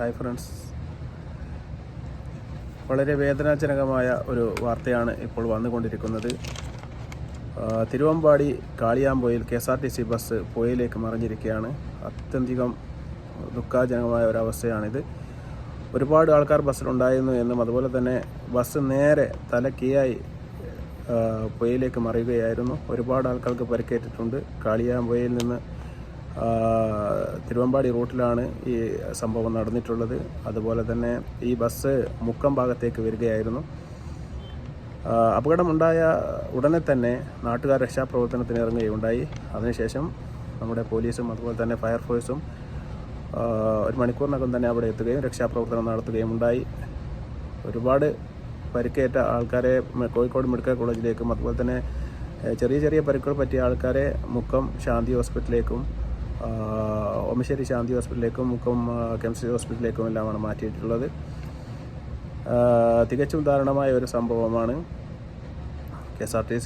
Hi friends, വളരെ വേദനാജനകമായ ഒരു വാർത്തയാണ് ഇപ്പോൾ വന്നുകൊണ്ടിരിക്കുന്നത്. തിരുവമ്പാടി കാളിയാമ്പൊയിൽ KSRTC ബസ് പുഴയിലേക്ക് മറിഞ്ഞിരിക്കുകയാണ്. അത്യധികം ദുഃഖജനകമായ ഒരവസ്ഥയാണിത്. ഒരുപാട് ആൾക്കാർ ബസ്സിലുണ്ടായിരുന്നു എന്നും അതുപോലെ തന്നെ ബസ് നേരെ തലക്കീയായി പുഴയിലേക്ക് മറിയുകയായിരുന്നു. ഒരുപാട് ആൾക്കാർക്ക് പരിക്കേറ്റിട്ടുണ്ട്. കാളിയാമ്പൊയിൽ നിന്ന് തിരുവമ്പാടി റൂട്ടിലാണ് ഈ സംഭവം നടന്നിട്ടുള്ളത്. അതുപോലെ തന്നെ ഈ ബസ് മുക്കം ഭാഗത്തേക്ക് വരികയായിരുന്നു. അപകടമുണ്ടായ ഉടനെ തന്നെ നാട്ടുകാർ രക്ഷാപ്രവർത്തനത്തിന് ഇറങ്ങുകയുണ്ടായി. അതിനുശേഷം നമ്മുടെ പോലീസും അതുപോലെ തന്നെ ഫയർഫോഴ്സും ഒരു മണിക്കൂറിനകം തന്നെ അവിടെ എത്തുകയും രക്ഷാപ്രവർത്തനം നടത്തുകയും ഉണ്ടായി. ഒരുപാട് പരിക്കേറ്റ ആൾക്കാരെ കോഴിക്കോട് മെഡിക്കൽ കോളേജിലേക്കും അതുപോലെ തന്നെ ചെറിയ ചെറിയ പരിക്കുകൾ പറ്റിയ ആൾക്കാരെ മുക്കം ശാന്തി ഹോസ്പിറ്റലിലേക്കും ഓമശ്ശേരി ശാന്തി ഹോസ്പിറ്റലിലേക്കും മുക്കം KEMSTRY ഹോസ്പിറ്റലിലേക്കും എല്ലാമാണ് മാറ്റിയിട്ടുള്ളത്. തികച്ചും ദാരുണമായ ഒരു സംഭവമാണ്. KSRTC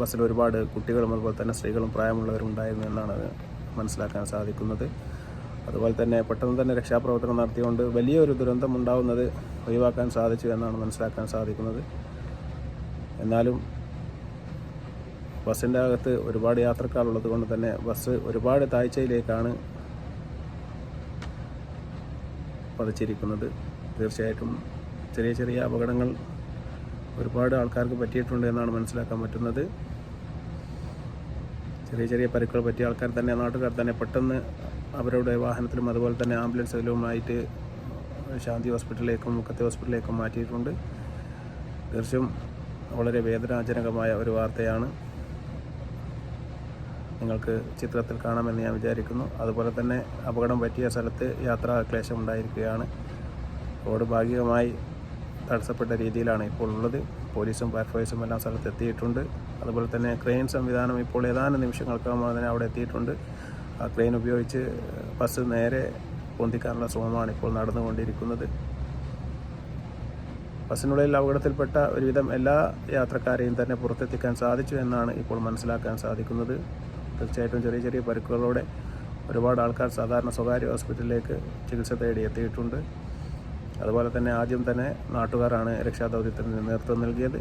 ബസ്സിൽ ഒരുപാട് കുട്ടികളും അതുപോലെ തന്നെ സ്ത്രീകളും പ്രായമുള്ളവരും ഉണ്ടായിരുന്നു എന്നാണ് മനസ്സിലാക്കാൻ സാധിക്കുന്നത്. അതുപോലെ തന്നെ പെട്ടെന്ന് തന്നെ രക്ഷാപ്രവർത്തനം നടത്തിയുകൊണ്ട് വലിയൊരു ദുരന്തം ഉണ്ടാവുന്നത് ഒഴിവാക്കാൻ സാധിച്ചു എന്നാണ് മനസ്സിലാക്കാൻ സാധിക്കുന്നത്. എന്നാലും ബസ്സിൻ്റെ അകത്ത് ഒരുപാട് യാത്രക്കാരുള്ളത് കൊണ്ട് തന്നെ ബസ് ഒരുപാട് താഴ്ചയിലേക്കാണ് പതിച്ചിരിക്കുന്നത്. തീർച്ചയായിട്ടും ചെറിയ ചെറിയ അപകടങ്ങൾ ഒരുപാട് ആൾക്കാർക്ക് പറ്റിയിട്ടുണ്ട് എന്നാണ് മനസ്സിലാക്കാൻ പറ്റുന്നത്. ചെറിയ ചെറിയ പരിക്കുകൾ പറ്റിയ ആൾക്കാർ തന്നെ നാട്ടുകാർ തന്നെ പെട്ടെന്ന് അവരുടെ വാഹനത്തിലും അതുപോലെ തന്നെ ആംബുലൻസിലുമായിട്ട് ശാന്തി ഹോസ്പിറ്റലിലേക്കും മുക്കത്തെ ഹോസ്പിറ്റലിലേക്കും മാറ്റിയിട്ടുണ്ട്. തീർച്ചയായും വളരെ വേദനാജനകമായ ഒരു വാർത്തയാണ്. നിങ്ങൾക്ക് ചിത്രത്തിൽ കാണാമെന്ന് ഞാൻ വിചാരിക്കുന്നു. അതുപോലെ തന്നെ അപകടം പറ്റിയ സ്ഥലത്ത് യാത്രാ ക്ലേശം ഉണ്ടായിരിക്കുകയാണ്. റോഡ് ഭാഗികമായി തടസ്സപ്പെട്ട രീതിയിലാണ് ഇപ്പോൾ ഉള്ളത്. പോലീസും ഫയർഫോഴ്സും എല്ലാം സ്ഥലത്ത് എത്തിയിട്ടുണ്ട്. അതുപോലെ തന്നെ ക്രെയിൻ സംവിധാനം ഇപ്പോൾ ഏതാനും നിമിഷങ്ങൾക്കകം തന്നെ അവിടെ എത്തിയിട്ടുണ്ട്. ആ ക്രെയിൻ ഉപയോഗിച്ച് ബസ് നേരെ പൊന്തിക്കാനുള്ള ശ്രമമാണ് ഇപ്പോൾ നടന്നുകൊണ്ടിരിക്കുന്നത്. ബസ്സിനുള്ളിൽ അപകടത്തിൽപ്പെട്ട ഒരുവിധം എല്ലാ യാത്രക്കാരെയും തന്നെ പുറത്തെത്തിക്കാൻ സാധിച്ചു എന്നാണ് ഇപ്പോൾ മനസ്സിലാക്കാൻ സാധിക്കുന്നത്. തീർച്ചയായിട്ടും ചെറിയ ചെറിയ പരിക്കുകളോടെ ഒരുപാട് ആൾക്കാർ സാധാരണ സ്വകാര്യ ഹോസ്പിറ്റലിലേക്ക് ചികിത്സ തേടി എത്തിയിട്ടുണ്ട്. അതുപോലെ തന്നെ ആദ്യം തന്നെ നാട്ടുകാരാണ് രക്ഷാദൗത്യത്തിന് നേതൃത്വം നൽകിയത്.